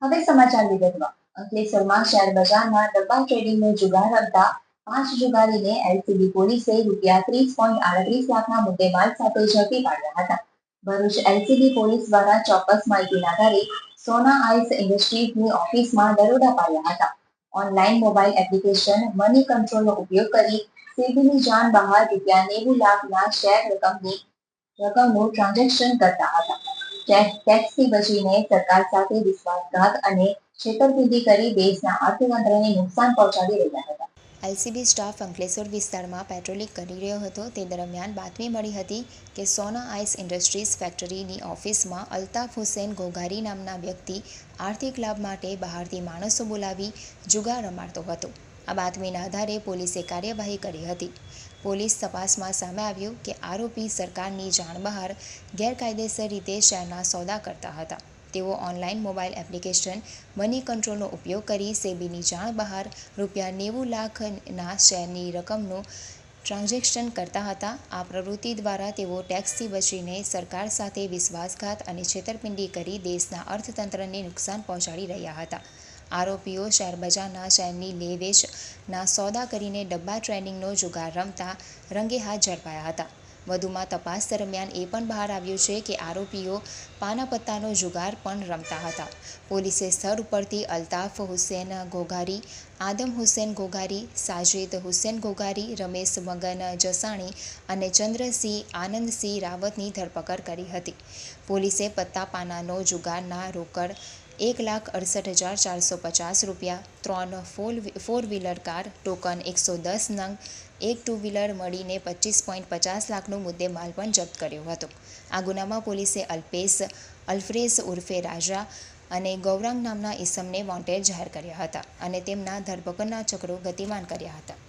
હવે સમાચાર વિગતમાં. અંકલેશ્વરમાં શેર બજારમાં ડબ્બા ટ્રેડિંગનો જુગાર રમતા 5 જુગારીને એલસીબી પોલીસે ₹30.38 લાખના મુદ્દેમાલ સાથે ઝડપી પાડ્યા હતા. ભરૂચ એલસીબી પોલીસ દ્વારા ચોક્કસ માહિતીના આધારે સોના આઈસ ઇન્ડસ્ટ્રીઝની ઓફિસમાં દરોડા પાડ્યા હતા. ઓનલાઈન મોબાઈલ એપ્લિકેશન મની કંટ્રોલનો ઉપયોગ કરી સેબીની જાણ બહાર ₹90 લાખના શેર રકમનું ટ્રાન્ઝેક્શન કરતા હતા. ટેક્સથી બચીને સરકાર સાથે વિશ્વાસઘાત અને છેતરપિંડી કરી દેશના અર્થતંત્રને નુકસાન પહોંચાડી રહ્યા હતા. એલસીબી સ્ટાફ અંકલેશ્વર વિસ્તારમાં પેટ્રોલિંગ કરી રહ્યો હતો તે દરમિયાન બાતમી મળી હતી કે સોના આઈસ ઇન્ડસ્ટ્રીઝ ફેક્ટરીની ઓફિસમાં અલ્તાફ હુસેન ઘોઘારી નામના વ્યક્તિ આર્થિક લાભ માટે બહારથી માણસો બોલાવી જુગાર રમાડતો હતો. આ બાતમીના આધારે પોલીસે કાર્યવાહી કરી હતી. પોલીસ તપાસમાં સામે આવ્યું કે આરોપી સરકારની જાણ બહાર ગેરકાયદેસર રીતે શેરના સોદા કરતા હતા. તેઓ ઓનલાઈન મોબાઈલ એપ્લિકેશન મની કંટ્રોલનો ઉપયોગ કરી સેબીની જાણ બહાર ₹90 લાખના શેરની રકમનું ટ્રાન્ઝેક્શન કરતા હતા. આ પ્રવૃત્તિ દ્વારા તેઓ ટેક્સથી બચીને સરકાર સાથે વિશ્વાસઘાત અને છેતરપિંડી કરી દેશના અર્થતંત્રને નુકસાન પહોંચાડી રહ્યા હતા. આરોપીઓ શેરબજારના શેરની લે-વેચના સોદા કરીને ડબ્બા ટ્રેડિંગનો જુગાર રમતા રંગેહાથ ઝડપાયા હતા. વધુમાં તપાસ દરમિયાન એ પણ બહાર આવ્યું છે કે આરોપીઓ પાનાપત્તાનો જુગાર પણ રમતા હતા. પોલીસે સ્થળ ઉપરથી અલ્તાફ હુસેન ઘોઘારી, આદમ હુસેન ઘોઘારી, સાજિદ હુસેન ઘોઘારી, રમેશ મગન જસાણી અને ચંદ્રસિંહ આનંદસિંહ રાવતની ધરપકડ કરી હતી. પોલીસે પત્તાપાનાનો જુગારના રોકડ ₹1,68,450, 3 ફોર વ્હીલર કાર, ટોકન 110 નંગ, એક ટુ વ્હીલર મળીને ₹25.50 લાખનો મુદ્દેમાલ પણ જપ્ત કર્યો હતો. આ ગુનામાં પોલીસે અલ્ફેઝ ઉર્ફે રાજા અને ગૌરાંગ નામના ઈસમને વોન્ટેડ જાહેર કર્યા હતા અને તેમના ધરપકડના ચક્રો ગતિમાન કર્યા હતા.